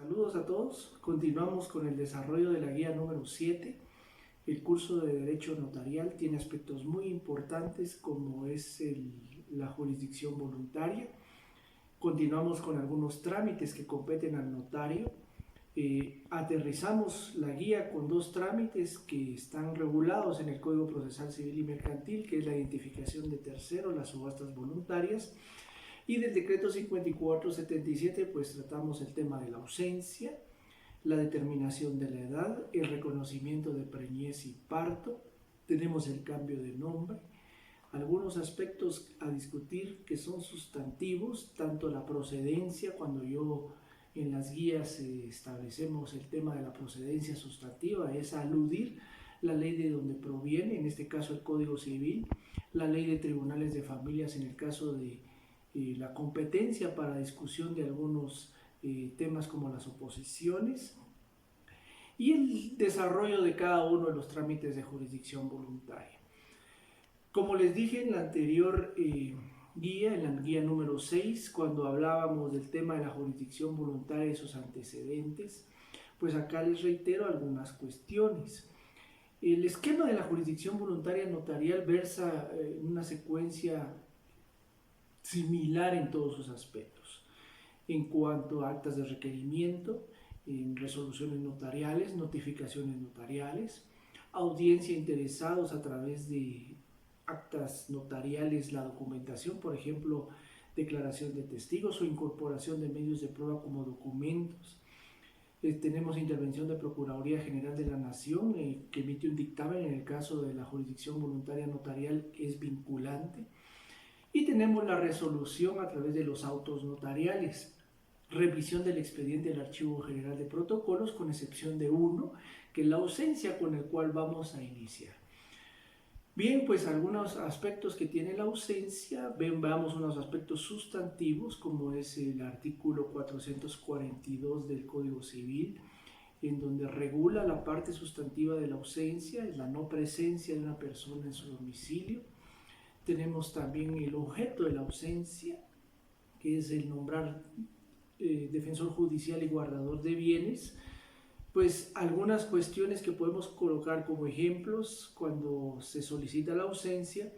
Saludos a todos. Continuamos con el desarrollo de la guía número 7. El curso de Derecho Notarial tiene aspectos muy importantes como es la jurisdicción voluntaria. Continuamos con algunos trámites que competen al notario. Aterrizamos la guía con dos trámites que están regulados en el Código Procesal Civil y Mercantil, que es la identificación de terceros, las subastas voluntarias. Y del decreto 5477 pues tratamos el tema de la ausencia, la determinación de la edad, el reconocimiento de preñez y parto, tenemos el cambio de nombre, algunos aspectos a discutir que son sustantivos, tanto la procedencia, cuando en las guías establecemos el tema de la procedencia sustantiva, es aludir la ley de donde proviene, en este caso el Código Civil, la ley de tribunales de familias en el caso de la competencia para discusión de algunos temas como las oposiciones y el desarrollo de cada uno de los trámites de jurisdicción voluntaria. Como les dije en la anterior guía, en la guía número 6, cuando hablábamos del tema de la jurisdicción voluntaria y sus antecedentes, pues acá les reitero algunas cuestiones. El esquema de la jurisdicción voluntaria notarial versa en una secuencia similar en todos sus aspectos, en cuanto a actas de requerimiento, en resoluciones notariales, notificaciones notariales, audiencia interesados a través de actas notariales, la documentación, por ejemplo, declaración de testigos o incorporación de medios de prueba como documentos. Tenemos intervención de Procuraduría General de la Nación que emite un dictamen en el caso de la jurisdicción voluntaria notarial que es vinculante. Y tenemos la resolución a través de los autos notariales, revisión del expediente del Archivo General de Protocolos, con excepción de uno, que es la ausencia con el cual vamos a iniciar. Bien, pues algunos aspectos que tiene la ausencia, veamos unos aspectos sustantivos, como es el artículo 442 del Código Civil, en donde regula la parte sustantiva de la ausencia, es la no presencia de una persona en su domicilio. Tenemos también el objeto de la ausencia, que es el nombrar defensor judicial y guardador de bienes. Pues algunas cuestiones que podemos colocar como ejemplos cuando se solicita la ausencia.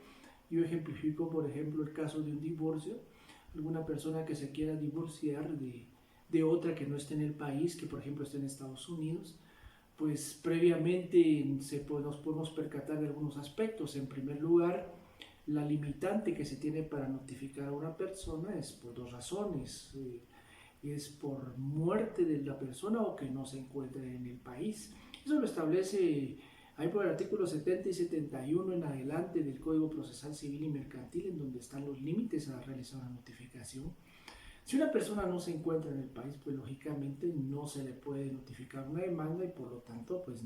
Yo ejemplifico, por ejemplo, el caso de un divorcio. Alguna persona que se quiera divorciar de otra que no esté en el país, que por ejemplo esté en Estados Unidos, pues previamente nos podemos percatar de algunos aspectos. En primer lugar, la limitante que se tiene para notificar a una persona es por dos razones. Es por muerte de la persona o que no se encuentre en el país. Eso lo establece ahí por el artículo 70 y 71 en adelante del Código Procesal Civil y Mercantil, en donde están los límites a realizar una notificación. Si una persona no se encuentra en el país, pues lógicamente no se le puede notificar una demanda y por lo tanto pues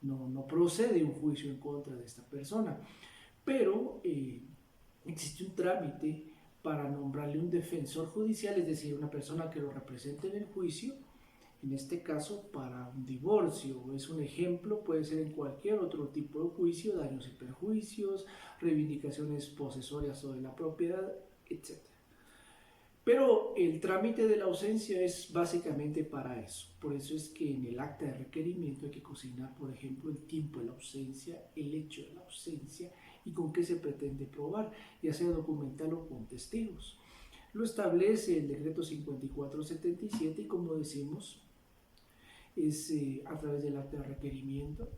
no procede un juicio en contra de esta persona. Pero existe un trámite para nombrarle un defensor judicial, es decir, una persona que lo represente en el juicio, en este caso para un divorcio. Es un ejemplo, puede ser en cualquier otro tipo de juicio, daños y perjuicios, reivindicaciones posesorias sobre la propiedad, etc. Pero el trámite de la ausencia es básicamente para eso. Por eso es que en el acta de requerimiento hay que consignar, por ejemplo, el tiempo de la ausencia, el hecho de la ausencia y con qué se pretende probar, ya sea documental o con testigos. Lo establece el decreto 5477 y como decimos, es a través del acta de requerimiento.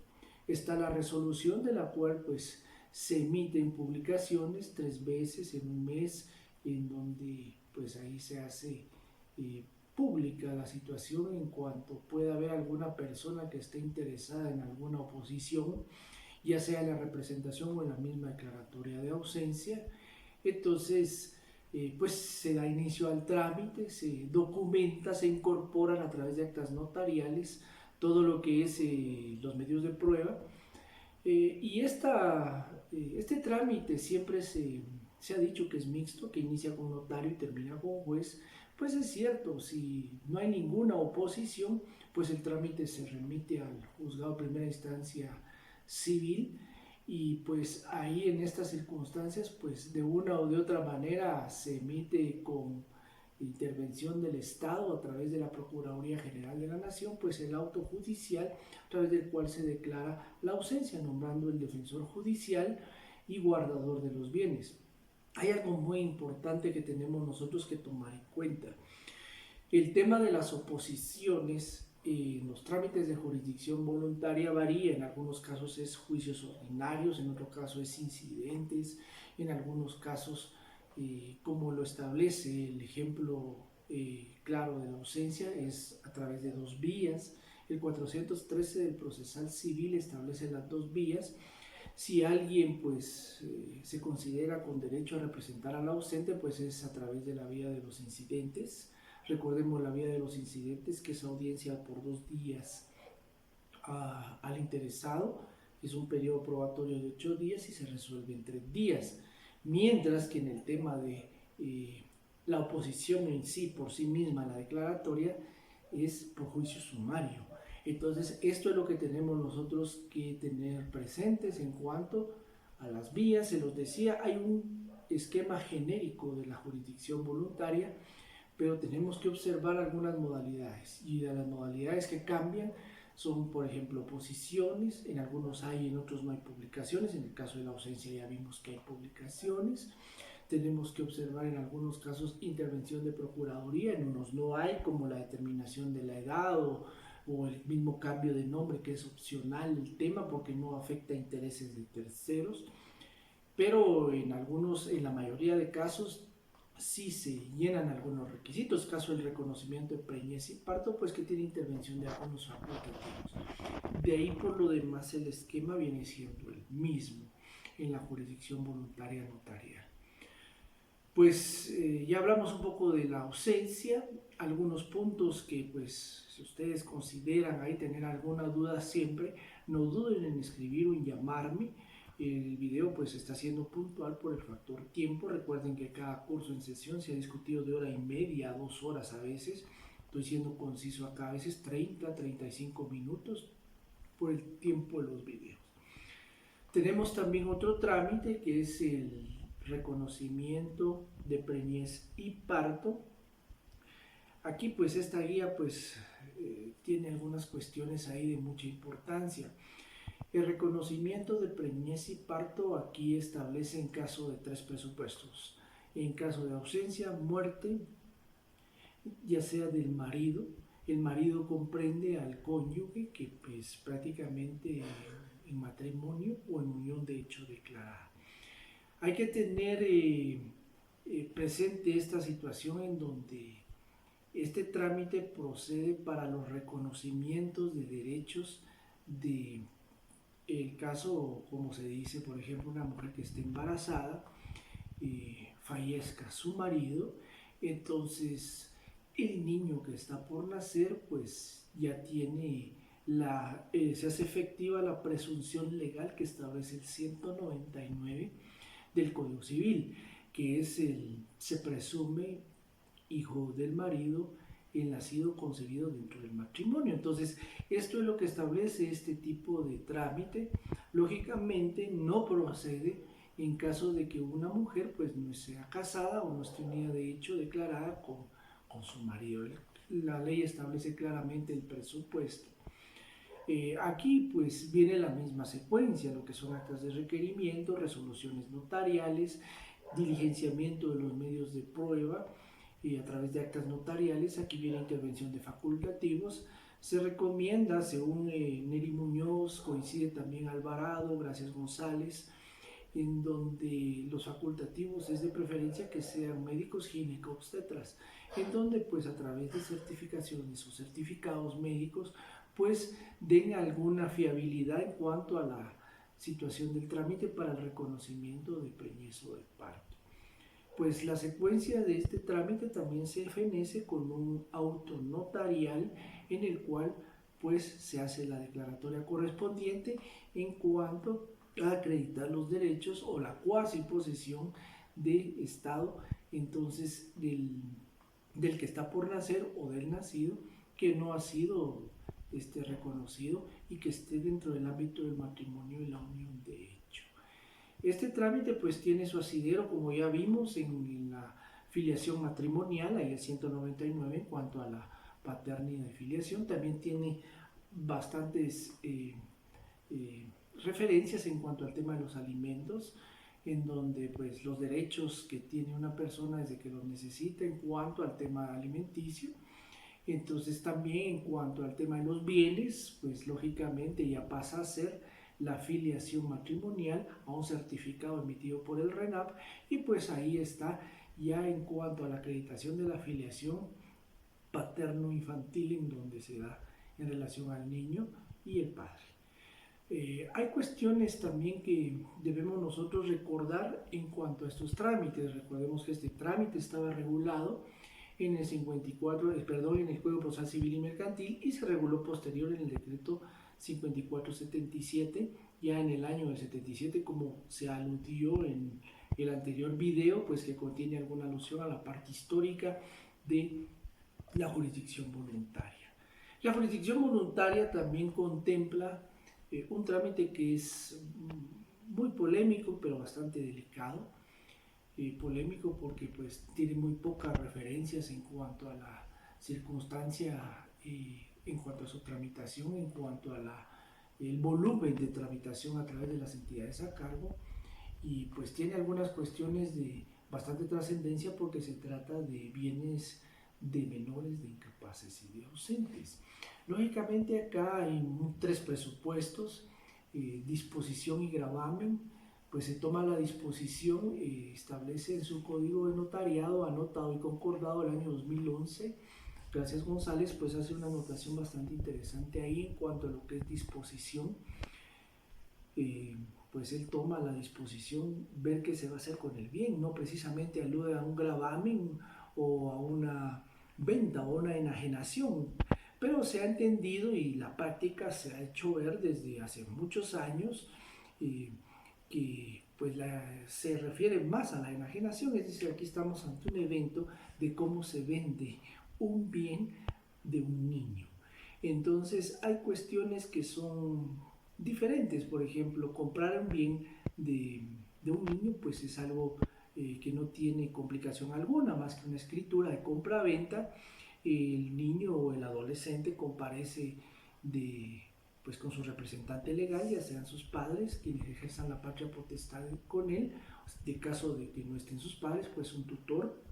Está la resolución de la cual pues se emiten publicaciones 3 veces en un mes, en donde pues ahí se hace pública la situación en cuanto pueda haber alguna persona que esté interesada en alguna oposición, ya sea en la representación o en la misma declaratoria de ausencia. Entonces pues se da inicio al trámite, se documenta, se incorporan a través de actas notariales todo lo que es los medios de prueba, y este trámite siempre se ha dicho que es mixto, que inicia con notario y termina con juez. Pues es cierto, si no hay ninguna oposición, pues el trámite se remite al juzgado de primera instancia civil, y pues ahí en estas circunstancias pues de una o de otra manera se emite con intervención del Estado a través de la Procuraduría General de la Nación, pues el auto judicial a través del cual se declara la ausencia, nombrando el defensor judicial y guardador de los bienes. Hay algo muy importante que tenemos nosotros que tomar en cuenta. El tema de las oposiciones en los trámites de jurisdicción voluntaria varía. En algunos casos es juicios ordinarios, en otros casos es incidentes, en algunos casos, como lo establece el ejemplo claro de la ausencia, es a través de dos vías. El 413 del procesal civil establece las dos vías. Si alguien pues se considera con derecho a representar al ausente, pues es a través de la vía de los incidentes. Recordemos la vía de los incidentes, que es audiencia por 2 días al interesado, es un periodo probatorio de 8 días y se resuelve en 3 días. Mientras que en el tema de la oposición en sí, por sí misma, la declaratoria, es por juicio sumario. Entonces, esto es lo que tenemos nosotros que tener presentes en cuanto a las vías. Se los decía, hay un esquema genérico de la jurisdicción voluntaria, pero tenemos que observar algunas modalidades, y de las modalidades que cambian son, por ejemplo, oposiciones. En algunos hay, en otros no hay publicaciones. En el caso de la ausencia ya vimos que hay publicaciones. Tenemos que observar en algunos casos intervención de procuraduría, en unos no hay, como la determinación de la edad o el mismo cambio de nombre, que es opcional el tema porque no afecta intereses de terceros, pero en la mayoría de casos sí se llenan algunos requisitos. Caso del reconocimiento de preñez y parto, pues que tiene intervención de algunos facultativos. De ahí por lo demás el esquema viene siendo el mismo en la jurisdicción voluntaria notarial. Pues ya hablamos un poco de la ausencia, algunos puntos que pues si ustedes consideran ahí tener alguna duda siempre, no duden en escribir o en llamarme. El video pues está siendo puntual por el factor tiempo. Recuerden que cada curso en sesión se ha discutido de 1:30 a 2 horas a veces. Estoy siendo conciso acá, a veces 30, 35 minutos por el tiempo de los videos. Tenemos también otro trámite que es el reconocimiento de preñez y parto. Aquí pues esta guía pues tiene algunas cuestiones ahí de mucha importancia. El reconocimiento de preñez y parto aquí establece en caso de 3 presupuestos. En caso de ausencia, muerte, ya sea del marido. El marido comprende al cónyuge que pues prácticamente en matrimonio o en unión de hecho declarada. Hay que tener presente esta situación en donde este trámite procede para los reconocimientos de derechos de el caso, como se dice, por ejemplo, una mujer que esté embarazada, fallezca su marido, entonces el niño que está por nacer pues ya tiene se hace efectiva la presunción legal que establece el 199 del Código Civil, que es se presume hijo del marido el nacido concebido dentro del matrimonio. Entonces, esto es lo que establece este tipo de trámite. Lógicamente, no procede en caso de que una mujer pues no sea casada o no esté unida de hecho declarada con su marido. La ley establece claramente el presupuesto. Aquí pues viene la misma secuencia, lo que son actas de requerimiento, resoluciones notariales, diligenciamiento de los medios de prueba y a través de actas notariales. Aquí viene intervención de facultativos. Se recomienda, según Neri Muñoz, coincide también Alvarado, Gracias González, en donde los facultativos es de preferencia que sean médicos ginecobstetras, en donde pues a través de certificaciones o certificados médicos pues den alguna fiabilidad en cuanto a la situación del trámite para el reconocimiento de preñez o de parto. Pues la secuencia de este trámite también se fenece con un auto notarial en el cual pues se hace la declaratoria correspondiente en cuanto a acreditar los derechos o la cuasi posesión de Estado entonces del que está por nacer o del nacido que no ha sido reconocido y que esté dentro del ámbito del matrimonio y la unión de hecho. Este trámite pues tiene su asidero, como ya vimos, en la filiación matrimonial, ahí el 199 en cuanto a la paternidad y filiación. También tiene bastantes referencias en cuanto al tema de los alimentos, en donde pues los derechos que tiene una persona desde que los necesita en cuanto al tema alimenticio. Entonces también en cuanto al tema de los bienes, pues lógicamente ya pasa a ser la filiación matrimonial a un certificado emitido por el RENAP, y pues ahí está ya en cuanto a la acreditación de la filiación paterno-infantil, en donde se da en relación al niño y el padre. Hay cuestiones también que debemos nosotros recordar en cuanto a estos trámites. Recordemos que este trámite estaba regulado en el 54, en el Código Procesal Civil y Mercantil, y se reguló posterior en el decreto 5477, ya en el año del 77, como se aludió en el anterior video, pues que contiene alguna alusión a la parte histórica de la jurisdicción voluntaria. La jurisdicción voluntaria también contempla un trámite que es muy polémico, pero bastante delicado. Polémico porque pues tiene muy pocas referencias en cuanto a la circunstancia, en cuanto a su tramitación, en cuanto a el volumen de tramitación a través de las entidades a cargo, y pues tiene algunas cuestiones de bastante trascendencia porque se trata de bienes de menores, de incapaces y de ausentes. Lógicamente acá hay 3 presupuestos, disposición y gravamen. Pues se toma la disposición, establece en su código de notariado anotado y concordado el año 2011. Gracias González, pues hace una anotación bastante interesante ahí en cuanto a lo que es disposición. Pues él toma la disposición, ver qué se va a hacer con el bien, no precisamente alude a un gravamen o a una venta o una enajenación, pero se ha entendido y la práctica se ha hecho ver desde hace muchos años que pues se refiere más a la enajenación, es decir, aquí estamos ante un evento de cómo se vende un bien de un niño. Entonces hay cuestiones que son diferentes. Por ejemplo, comprar un bien de un niño pues es algo que no tiene complicación alguna, más que una escritura de compra-venta. El niño o el adolescente comparece pues con su representante legal, ya sean sus padres quienes ejerzan la patria potestad con él, de caso de que no estén sus padres, pues un tutor.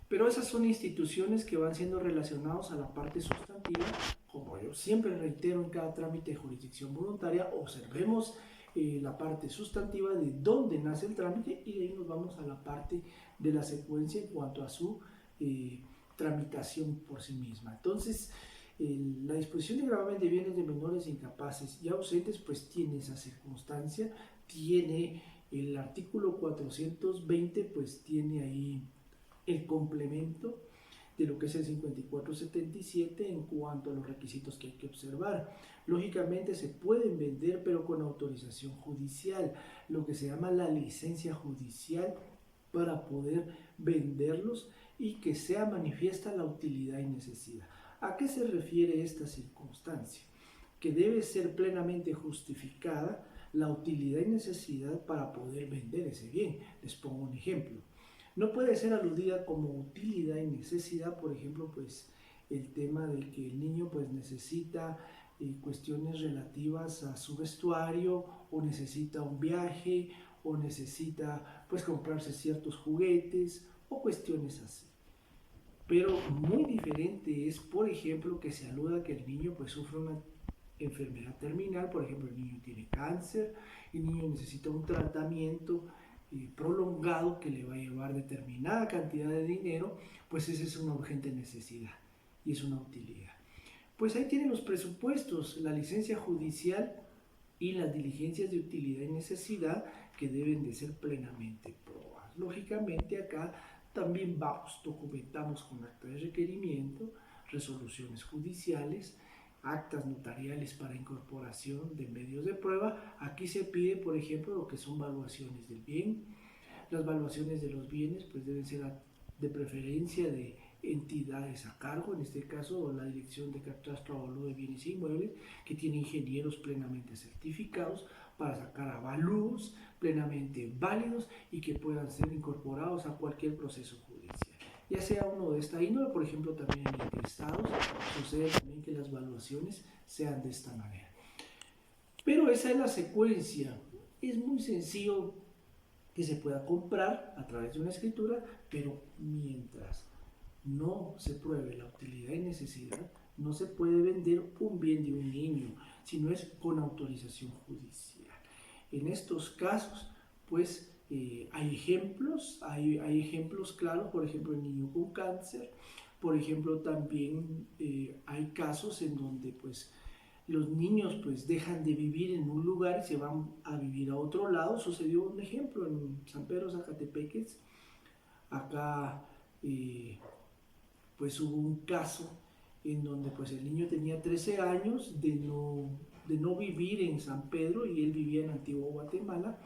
Pero esas son instituciones que van siendo relacionados a la parte sustantiva. Como yo siempre reitero en cada trámite de jurisdicción voluntaria, observemos la parte sustantiva de dónde nace el trámite, y de ahí nos vamos a la parte de la secuencia en cuanto a su tramitación por sí misma. Entonces, la disposición de gravamen de bienes de menores incapaces y ausentes pues tiene esa circunstancia, tiene el artículo 420, pues tiene ahí el complemento de lo que es el 5477 en cuanto a los requisitos que hay que observar. Lógicamente se pueden vender, pero con autorización judicial, lo que se llama la licencia judicial para poder venderlos y que sea manifiesta la utilidad y necesidad. ¿A qué se refiere esta circunstancia? Que debe ser plenamente justificada la utilidad y necesidad para poder vender ese bien. Les pongo un ejemplo. No puede ser aludida como utilidad y necesidad, por ejemplo, pues el tema de que el niño pues necesita cuestiones relativas a su vestuario, o necesita un viaje, o necesita pues comprarse ciertos juguetes o cuestiones así. Pero muy diferente es, por ejemplo, que se aluda que el niño pues sufre una enfermedad terminal. Por ejemplo, el niño tiene cáncer, el niño necesita un tratamiento prolongado que le va a llevar determinada cantidad de dinero, pues esa es una urgente necesidad y es una utilidad. Pues ahí tienen los presupuestos, la licencia judicial y las diligencias de utilidad y necesidad que deben de ser plenamente probadas. Lógicamente acá también documentamos con acta de requerimiento, resoluciones judiciales, actas notariales para incorporación de medios de prueba. Aquí se pide, por ejemplo, lo que son valuaciones del bien. Las valuaciones de los bienes pues deben ser de preferencia de entidades a cargo, en este caso la Dirección de Catastro Avalúo de Bienes e Inmuebles, que tiene ingenieros plenamente certificados para sacar avalúos plenamente válidos y que puedan ser incorporados a cualquier proceso judicial. Ya sea uno de esta índole, por ejemplo, también en interesados, sucede también que las evaluaciones sean de esta manera. Pero esa es la secuencia. Es muy sencillo que se pueda comprar a través de una escritura, pero mientras no se pruebe la utilidad y necesidad, no se puede vender un bien de un niño, si no es con autorización judicial. En estos casos, pues hay ejemplos claros, por ejemplo, el niño con cáncer, por ejemplo, también hay casos en donde pues los niños pues dejan de vivir en un lugar y se van a vivir a otro lado. Sucedió un ejemplo en San Pedro Zacatepeques, acá pues hubo un caso en donde pues el niño tenía 13 años de no vivir en San Pedro y él vivía en Antigua Guatemala.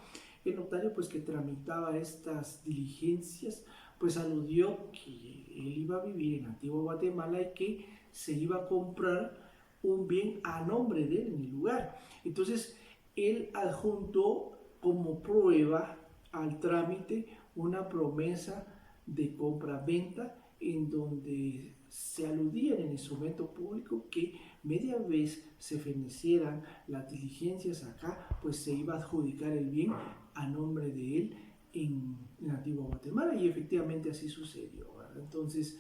El notario pues que tramitaba estas diligencias pues aludió que él iba a vivir en Antigua Guatemala y que se iba a comprar un bien a nombre de él en el lugar. Entonces él adjuntó como prueba al trámite una promesa de compra-venta en donde se aludía en el instrumento público que media vez se fenecieran las diligencias acá, pues se iba a adjudicar el bien a nombre de él en Antigua Guatemala, y efectivamente así sucedió, ¿verdad? Entonces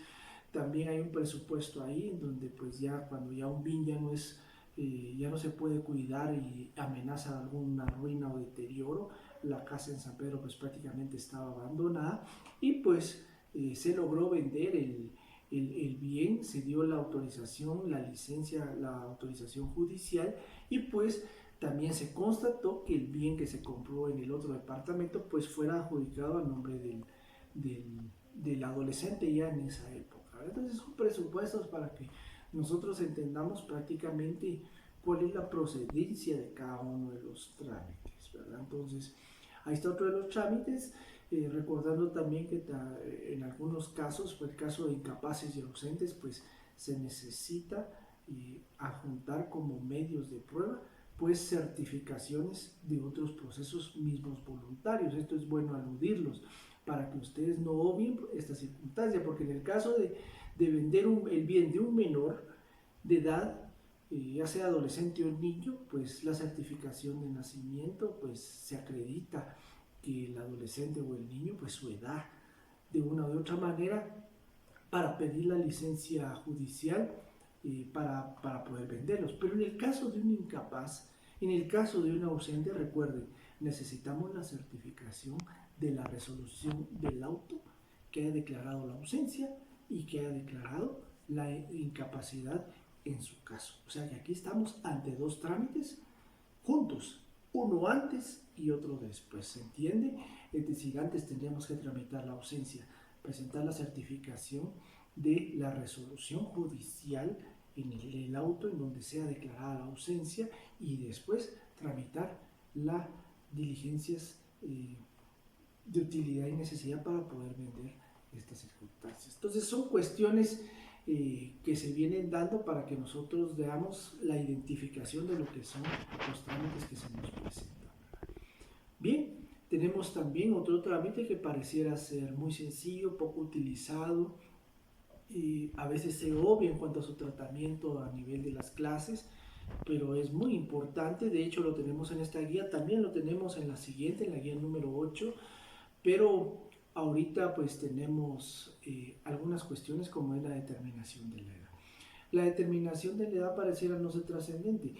también hay un presupuesto ahí en donde pues ya cuando ya un bien ya no se puede cuidar y amenaza alguna ruina o deterioro, la casa en San Pedro pues prácticamente estaba abandonada y pues se logró vender el bien, se dio la autorización, la licencia, la autorización judicial, y pues también se constató que el bien que se compró en el otro departamento pues fuera adjudicado a nombre del adolescente ya en esa época. Entonces son presupuestos para que nosotros entendamos prácticamente cuál es la procedencia de cada uno de los trámites, ¿verdad? Entonces ahí está otro de los trámites. Recordando también que en algunos casos, por el caso de incapaces y ausentes, pues se necesita adjuntar como medios de prueba pues certificaciones de otros procesos mismos voluntarios. Esto es bueno aludirlos para que ustedes no obvien esta circunstancia, porque en el caso de vender el bien de un menor de edad, ya sea adolescente o niño, pues la certificación de nacimiento pues se acredita que el adolescente o el niño, pues su edad, de una u otra manera, para pedir la licencia judicial para poder venderlos. Pero en el caso de un incapaz, en el caso de un ausente, recuerden, necesitamos la certificación de la resolución del auto que haya declarado la ausencia y que haya declarado la incapacidad en su caso. O sea que aquí estamos ante dos trámites juntos, uno antes y otro después, ¿se entiende? Es decir, antes tendríamos que tramitar la ausencia, presentar la certificación de la resolución judicial en el auto en donde sea declarada la ausencia, y después tramitar las diligencias de utilidad y necesidad para poder vender estas circunstancias. Entonces son cuestiones que se vienen dando para que nosotros veamos la identificación de lo que son los trámites que se nos presentan. Bien, tenemos también otro trámite que pareciera ser muy sencillo, poco utilizado, y a veces se obvia en cuanto a su tratamiento a nivel de las clases, pero es muy importante. De hecho lo tenemos en esta guía, también lo tenemos en la siguiente, en la guía número 8, pero ahorita pues tenemos algunas cuestiones como es la determinación de la edad. La determinación de la edad pareciera no ser trascendente,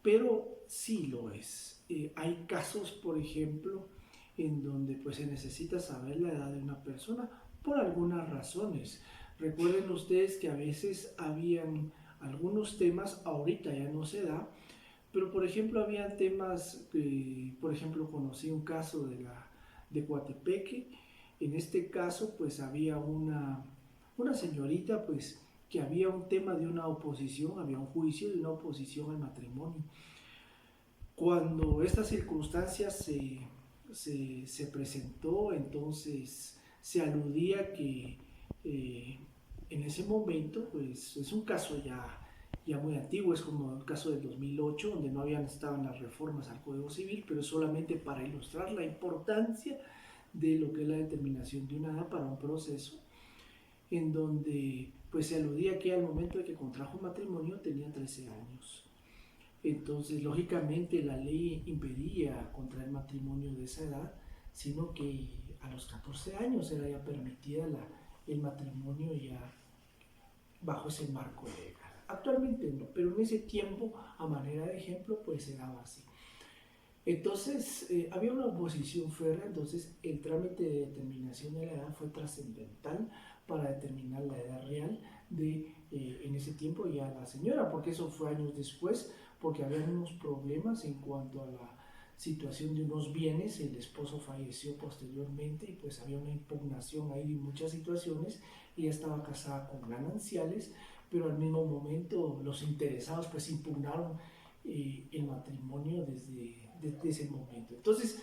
pero sí lo es. Hay casos, por ejemplo, en donde pues se necesita saber la edad de una persona por algunas razones. Recuerden ustedes que a veces habían algunos temas, ahorita ya no se da, pero por ejemplo había temas, por ejemplo conocí un caso de Coatepeque. En este caso pues había una señorita pues que había un tema de una oposición, había un juicio de una oposición al matrimonio. Cuando esta circunstancia se presentó, entonces se aludía que en ese momento pues es un caso ya ya muy antiguo, es como el caso del 2008, donde no habían estado las reformas al Código Civil, pero solamente para ilustrar la importancia de lo que es la determinación de una edad para un proceso, en donde pues se aludía que al momento de que contrajo matrimonio tenía 13 años. Entonces, lógicamente, la ley impedía contraer matrimonio de esa edad, sino que a los 14 años era ya permitida el matrimonio ya bajo ese marco legal. Actualmente no, pero en ese tiempo, a manera de ejemplo, pues se daba así. Entonces, había una oposición férrea, entonces el trámite de determinación de la edad fue trascendental para determinar la edad real de, en ese tiempo, ya la señora, porque eso fue años después, porque había unos problemas en cuanto a la situación de unos bienes, el esposo falleció posteriormente y pues había una impugnación ahí en muchas situaciones, ella estaba casada con gananciales, pero al mismo momento los interesados pues impugnaron el matrimonio desde ese momento. Entonces,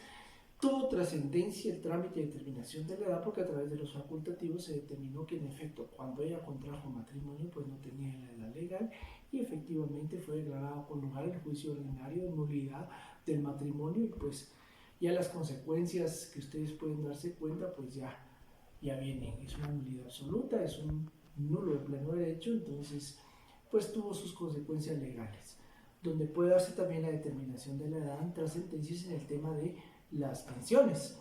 tuvo trascendencia el trámite de determinación de la edad porque a través de los facultativos se determinó que en efecto cuando ella contrajo matrimonio pues no tenía la edad legal y efectivamente fue declarado con lugar el juicio ordinario de nulidad del matrimonio y pues ya las consecuencias que ustedes pueden darse cuenta pues ya vienen, es una nulidad absoluta, es un nulo de pleno derecho, entonces pues tuvo sus consecuencias legales, donde puede darse también la determinación de la edad en trascendencias en el tema de las pensiones,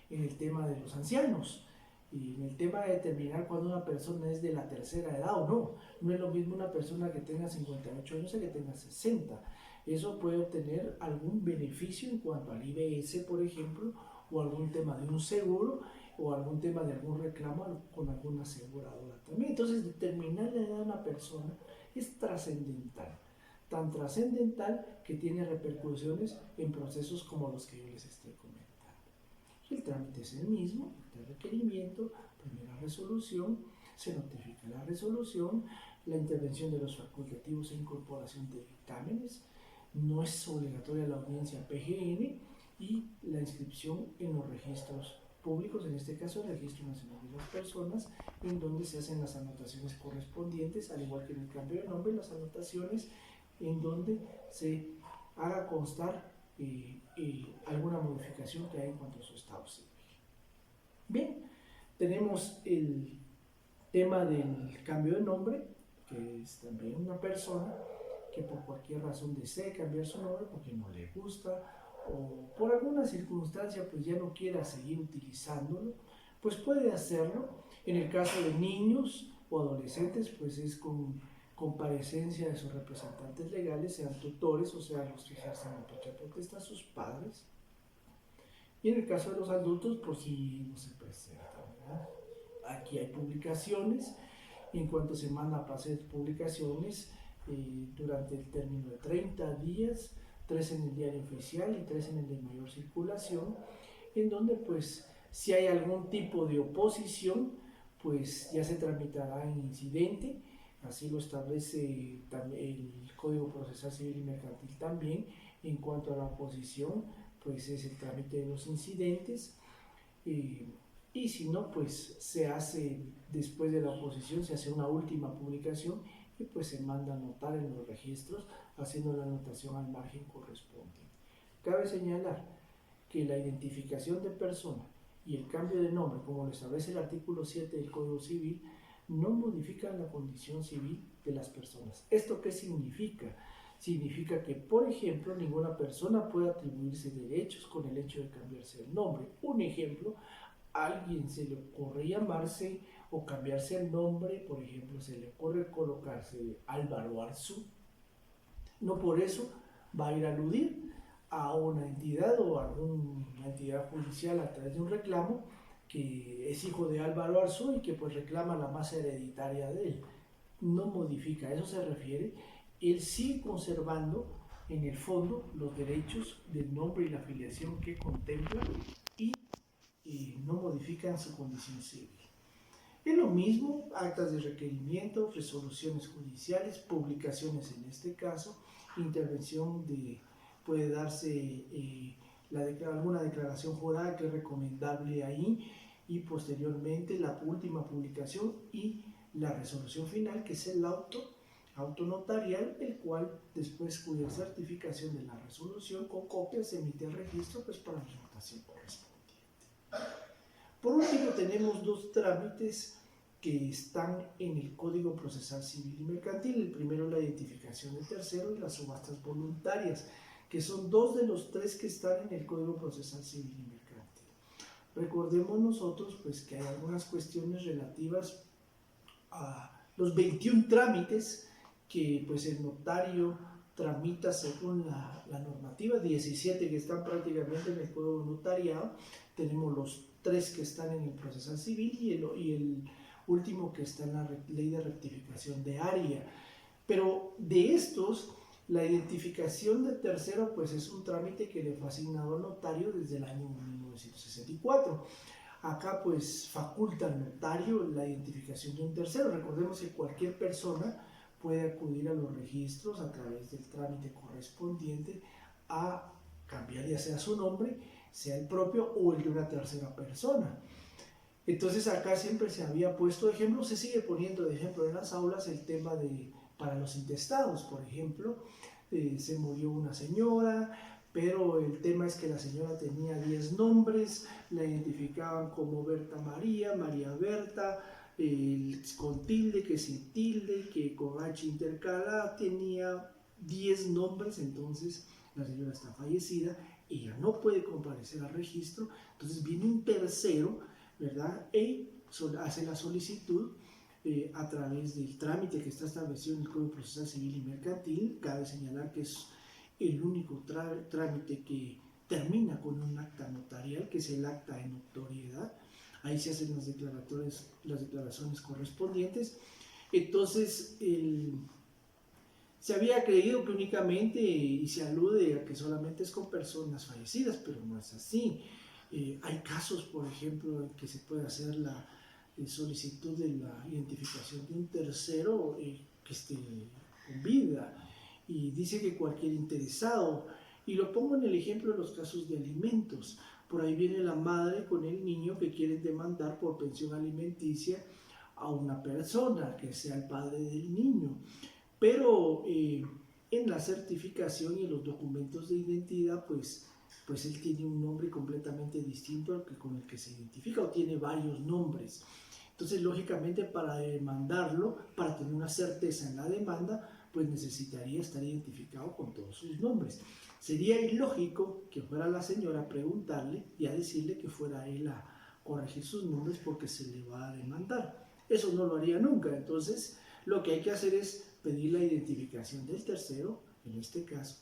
en el tema de los ancianos, y en el tema de determinar cuando una persona es de la tercera edad o no. No es lo mismo una persona que tenga 58 años que tenga 60. Eso puede obtener algún beneficio en cuanto al IBS, por ejemplo, o algún tema de un seguro, o algún tema de algún reclamo con alguna aseguradora también. Entonces, determinar la edad de una persona es trascendental. Tan trascendental que tiene repercusiones en procesos como los que yo les estoy comentando. El trámite es el mismo, de requerimiento, primera resolución, se notifica la resolución, la intervención de los facultativos e incorporación de dictámenes, no es obligatoria la audiencia PGN y la inscripción en los registros públicos, en este caso el Registro Nacional de las Personas, en donde se hacen las anotaciones correspondientes, al igual que en el cambio de nombre, las anotaciones en donde se haga constar alguna modificación que hay en cuanto a su estado civil. Bien, tenemos el tema del cambio de nombre, que es también una persona que por cualquier razón desee cambiar su nombre porque no le gusta o por alguna circunstancia pues ya no quiera seguir utilizándolo, pues puede hacerlo. En el caso de niños o adolescentes pues es con comparecencia de sus representantes legales, sean tutores o sean los que ejercen la patria potestad, sus padres. Y en el caso de los adultos, pues sí, no se presenta, ¿verdad? Aquí hay publicaciones, y en cuanto se manda a hacer publicaciones, durante el término de 30 días, 3 en el diario oficial y 3 en el de mayor circulación, en donde pues si hay algún tipo de oposición, pues ya se tramitará en incidente. Así lo establece el Código Procesal Civil y Mercantil también. En cuanto a la oposición, pues es el trámite de los incidentes. Y si no, pues se hace, después de la oposición, se hace una última publicación y pues se manda a anotar en los registros, haciendo la anotación al margen correspondiente. Cabe señalar que la identificación de persona y el cambio de nombre, como lo establece el artículo 7 del Código Civil, no modifican la condición civil de las personas. ¿Esto qué significa? Significa que, por ejemplo, ninguna persona puede atribuirse derechos con el hecho de cambiarse el nombre. Un ejemplo, a alguien se le ocurre llamarse o cambiarse el nombre, por ejemplo, se le ocurre colocarse Álvaro Arzú. No por eso va a ir a aludir a una entidad o a alguna entidad judicial a través de un reclamo que es hijo de Álvaro Arzú y que pues reclama la masa hereditaria de él. No modifica, a eso se refiere. Él sigue conservando en el fondo los derechos del nombre y la afiliación que contempla y no modifican su condición civil. Es lo mismo, actas de requerimiento, resoluciones judiciales, publicaciones en este caso, intervención puede darse alguna declaración jurada que es recomendable ahí y posteriormente la última publicación y la resolución final, que es el auto autonotarial, el cual después cuya certificación de la resolución con copia se emite al registro pues para la notación correspondiente. Por último tenemos dos trámites que están en el Código Procesal Civil y Mercantil. El primero, la identificación del tercero, y las subastas voluntarias, que son dos de los tres que están en el Código Procesal Civil y Mercantil. Recordemos nosotros pues que hay algunas cuestiones relativas a los 21 trámites que pues el notario tramita según la normativa, 17 que están prácticamente en el Código Notariado, tenemos los 3 que están en el Procesal Civil y el último que está en la Ley de Rectificación de Área. Pero de estos, la identificación de tercero pues es un trámite que le fue asignado al notario desde el año 1964. Acá pues faculta al notario la identificación de un tercero. Recordemos que cualquier persona puede acudir a los registros a través del trámite correspondiente a cambiar ya sea su nombre, sea el propio o el de una tercera persona. Entonces acá siempre se había puesto de ejemplo, se sigue poniendo de ejemplo en las aulas el tema de para los intestados, por ejemplo, se murió una señora, pero el tema es que la señora tenía 10 nombres, la identificaban como Berta María, María Berta, con tilde, que sin tilde, que con H intercalada, tenía 10 nombres, entonces la señora está fallecida, ella no puede comparecer al registro, entonces viene un tercero, ¿verdad? Y hace la solicitud a través del trámite que está establecido en el Código Procesal Civil y Mercantil. Cabe señalar que es el único trámite que termina con un acta notarial, que es el acta de notoriedad. Ahí se hacen las declaraciones correspondientes. Entonces, se había creído que únicamente, y se alude a que solamente es con personas fallecidas, pero no es así. Hay casos, por ejemplo, en que se puede hacer la solicitud de la identificación de un tercero que esté con vida, y dice que cualquier interesado, y lo pongo en el ejemplo de los casos de alimentos. Por ahí viene la madre con el niño que quiere demandar por pensión alimenticia a una persona que sea el padre del niño, pero en la certificación y en los documentos de identidad pues él tiene un nombre completamente distinto al que con el que se identifica, o tiene varios nombres. Entonces, lógicamente, para demandarlo, para tener una certeza en la demanda, pues necesitaría estar identificado con todos sus nombres. Sería ilógico que fuera la señora a preguntarle y a decirle que fuera él a corregir sus nombres porque se le va a demandar. Eso no lo haría nunca. Entonces, lo que hay que hacer es pedir la identificación del tercero, en este caso.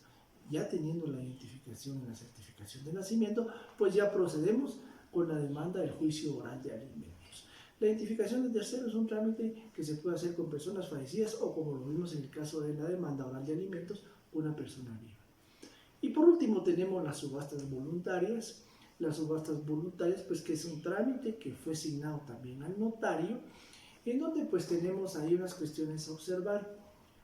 Ya teniendo la identificación en la certificación de nacimiento, pues ya procedemos con la demanda del juicio oral de alimentos. La identificación del tercero es un trámite que se puede hacer con personas fallecidas o, como lo vimos en el caso de la demanda oral de alimentos, una persona viva. Y por último tenemos las subastas voluntarias. Las subastas voluntarias, pues que es un trámite que fue asignado también al notario, en donde pues tenemos ahí unas cuestiones a observar.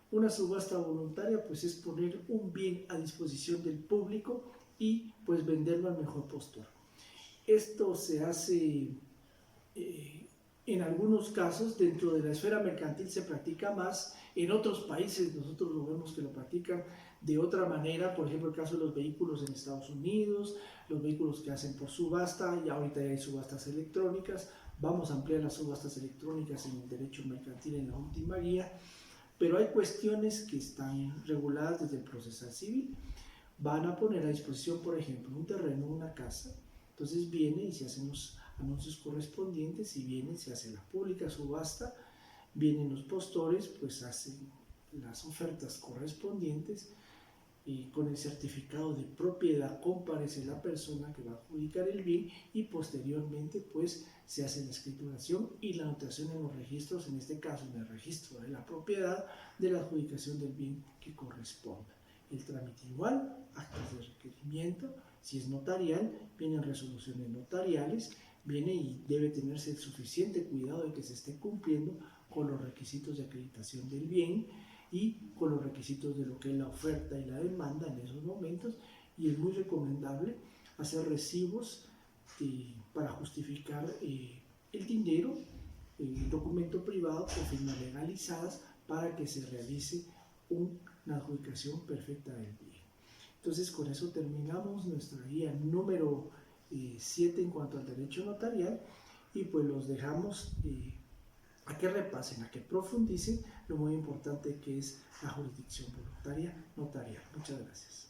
Una subasta voluntaria pues es poner un bien a disposición del público y pues venderlo al mejor postor. Esto se hace en algunos casos dentro de la esfera mercantil, se practica más. En otros países nosotros lo vemos que lo practican de otra manera, por ejemplo el caso de los vehículos en Estados Unidos, los vehículos que hacen por subasta, y ahorita ya hay subastas electrónicas. Vamos a ampliar las subastas electrónicas en el derecho mercantil en la última guía. Pero hay cuestiones que están reguladas desde el procesal civil. Van a poner a disposición, por ejemplo, un terreno, una casa. Entonces viene y se hacen los anuncios correspondientes, y viene y se hace la pública subasta. Vienen los postores, pues hacen las ofertas correspondientes, y con el certificado de propiedad comparece la persona que va a adjudicar el bien, y posteriormente pues se hace la escrituración y la anotación en los registros, en este caso en el registro de la propiedad, de la adjudicación del bien que corresponda. El trámite igual, actas de requerimiento, si es notarial, vienen resoluciones notariales, viene y debe tenerse el suficiente cuidado de que se esté cumpliendo con los requisitos de acreditación del bien y con los requisitos de lo que es la oferta y la demanda en esos momentos, y es muy recomendable hacer recibos para justificar el dinero, el documento privado con firmas legalizadas, para que se realice una adjudicación perfecta del bien. Entonces, con eso terminamos nuestra guía número 7 en cuanto al derecho notarial, y pues los dejamos a que repasen, a que profundicen lo muy importante que es la jurisdicción voluntaria notarial. Muchas gracias.